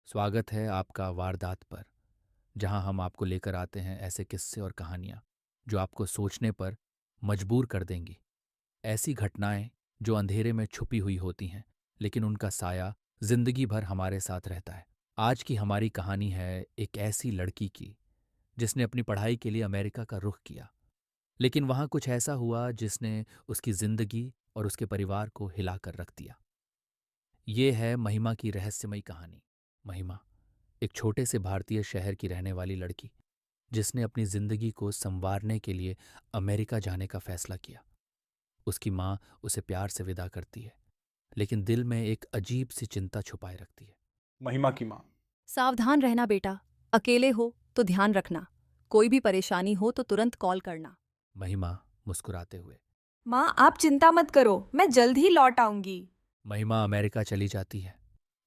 स्वागत है आपका वारदात पर, जहां हम आपको लेकर आते हैं ऐसे किस्से और कहानियां जो आपको सोचने पर मजबूर कर देंगी। ऐसी घटनाएं जो अंधेरे में छुपी हुई होती हैं, लेकिन उनका साया जिंदगी भर हमारे साथ रहता है। आज की हमारी कहानी है एक ऐसी लड़की की जिसने अपनी पढ़ाई के लिए अमेरिका का रुख किया, लेकिन वहां कुछ ऐसा हुआ जिसने उसकी जिंदगी और उसके परिवार को हिलाकर रख दिया। ये है महिमा की रहस्यमयी कहानी। महिमा एक छोटे से भारतीय शहर की रहने वाली लड़की, जिसने अपनी जिंदगी को संवारने के लिए अमेरिका जाने का फैसला किया। उसकी माँ उसे प्यार से विदा करती है, लेकिन दिल में एक अजीब सी चिंता छुपाए रखती है। महिमा की माँ। सावधान रहना बेटा। अकेले हो तो ध्यान रखना। कोई भी परेशानी हो तो तुरंत कॉल करना। महिमा मुस्कुराते हुए। माँ आप चिंता मत करो, मैं जल्द ही लौट आऊंगी। महिमा अमेरिका चली जाती है।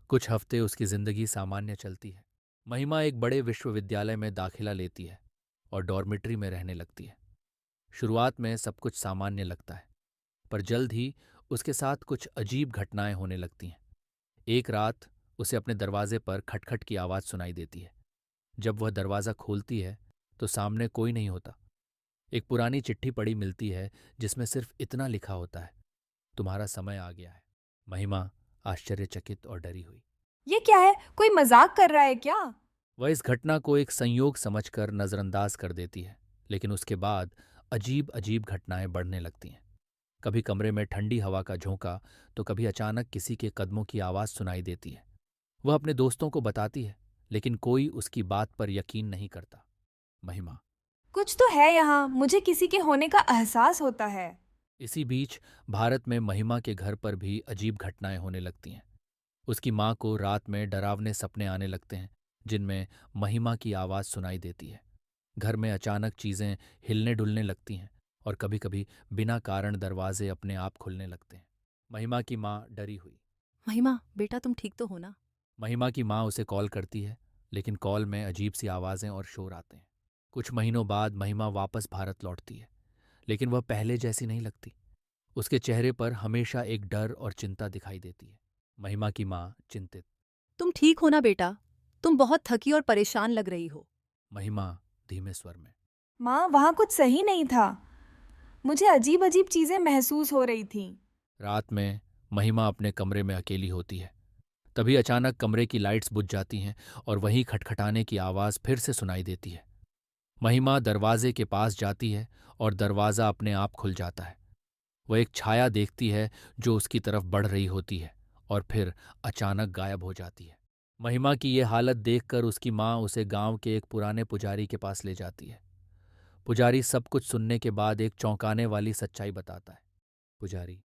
कुछ हफ्ते उसकी जिंदगी सामान्य चलती है। महिमा एक बड़े विश्वविद्यालय में दाखिला लेती है और डॉर्मिट्री में रहने लगती है। शुरुआत में सब कुछ सामान्य लगता है, पर जल्द ही उसके साथ कुछ अजीब घटनाएं होने लगती हैं। एक रात उसे अपने दरवाजे पर खटखट की आवाज़ सुनाई देती है। जब वह दरवाज़ा खोलती है तो सामने कोई नहीं होता। एक पुरानी चिट्ठी पड़ी मिलती है जिसमें सिर्फ इतना लिखा होता है, तुम्हारा समय आ गया है। महिमा आश्चर्यचकित और डरी हुई। ये क्या है? कोई मजाक कर रहा है क्या? वह इस घटना को एक संयोग समझकर नज़रअंदाज कर देती है, लेकिन उसके बाद अजीब अजीब घटनाएं बढ़ने लगती हैं। कभी कमरे में ठंडी हवा का झोंका, तो कभी अचानक किसी के कदमों की आवाज़ सुनाई देती है। वह अपने दोस्तों को बताती है, लेकिन कोई उसकी बात पर यकीन नहीं करता। महिमा। कुछ तो है यहाँ, मुझे किसी के होने का एहसास होता है। इसी बीच भारत में महिमा के घर पर भी अजीब घटनाएं होने लगती हैं। उसकी माँ को रात में डरावने सपने आने लगते हैं, जिनमें महिमा की आवाज़ सुनाई देती है। घर में अचानक चीज़ें हिलने डुलने लगती हैं और कभी-कभी बिना कारण दरवाजे अपने आप खुलने लगते हैं। महिमा की माँ डरी हुई। महिमा बेटा, तुम ठीक तो हो ना? महिमा की माँ उसे कॉल करती है, लेकिन कॉल में अजीब सी आवाज़ें और शोर आते हैं। कुछ महीनों बाद महिमा वापस भारत लौटती है, लेकिन वह पहले जैसी नहीं लगती। उसके चेहरे पर हमेशा एक डर और चिंता दिखाई देती है। महिमा की माँ चिंतित। तुम ठीक हो ना बेटा? तुम बहुत थकी और परेशान लग रही हो। महिमा धीमे स्वर में। माँ वहाँ कुछ सही नहीं था, मुझे अजीब अजीब चीजें महसूस हो रही थीं। रात में महिमा अपने कमरे में अकेली होती है। तभी अचानक कमरे की लाइट्स बुझ जाती हैं और वहीं खटखटाने की आवाज़ फिर से सुनाई देती है। महिमा दरवाजे के पास जाती है और दरवाज़ा अपने आप खुल जाता है। वह एक छाया देखती है जो उसकी तरफ बढ़ रही होती है और फिर अचानक गायब हो जाती है। महिमा की ये हालत देखकर उसकी माँ उसे गांव के एक पुराने पुजारी के पास ले जाती है। पुजारी सब कुछ सुनने के बाद एक चौंकाने वाली सच्चाई बताता है। पुजारी।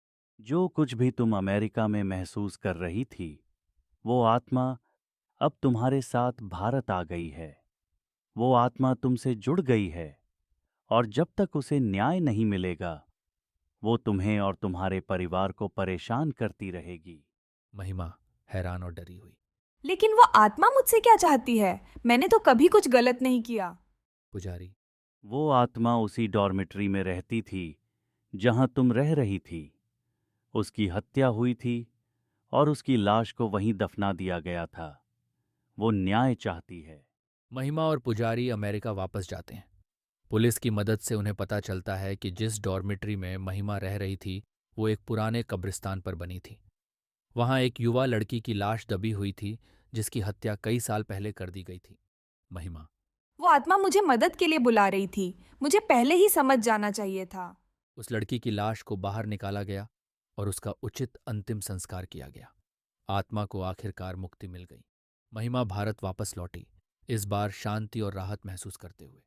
जो कुछ भी तुम अमेरिका में महसूस कर रही थी, वो आत्मा अब तुम्हारे साथ भारत आ गई है। वो आत्मा तुमसे जुड़ गई है, और जब तक उसे न्याय नहीं मिलेगा, वो तुम्हें और तुम्हारे परिवार को परेशान करती रहेगी। महिमा हैरान और डरी हुई। लेकिन वो आत्मा मुझसे क्या चाहती है? मैंने तो कभी कुछ गलत नहीं किया। पुजारी। वो आत्मा उसी डॉर्मिटरी में रहती थी जहां तुम रह रही थी। उसकी हत्या हुई थी और उसकी लाश को वहीं दफना दिया गया था। वो न्याय चाहती है। महिमा और पुजारी अमेरिका वापस जाते हैं। पुलिस की मदद से उन्हें पता चलता है कि जिस डॉर्मिटरी में महिमा रह रही थी, वो एक पुराने कब्रिस्तान पर बनी थी। वहां एक युवा लड़की की लाश दबी हुई थी, जिसकी हत्या कई साल पहले कर दी गई थी। महिमा। वो आत्मा मुझे मदद के लिए बुला रही थी, मुझे पहले ही समझ जाना चाहिए था। उस लड़की की लाश को बाहर निकाला गया और उसका उचित अंतिम संस्कार किया गया। आत्मा को आखिरकार मुक्ति मिल गई। महिमा भारत वापस लौटी, इस बार शांति और राहत महसूस करते हुए।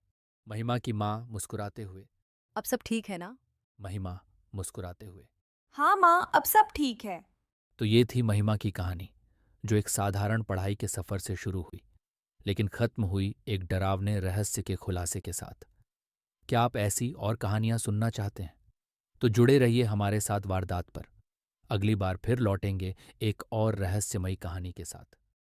महिमा की माँ मुस्कुराते हुए। अब सब ठीक है ना? महिमा मुस्कुराते हुए। हाँ माँ, अब सब ठीक है। तो ये थी महिमा की कहानी, जो एक साधारण पढ़ाई के सफ़र से शुरू हुई, लेकिन खत्म हुई एक डरावने रहस्य के खुलासे के साथ। क्या आप ऐसी और कहानियां सुनना चाहते हैं? तो जुड़े रहिए हमारे साथ वारदात पर। अगली बार फिर लौटेंगे एक और रहस्यमयी कहानी के साथ।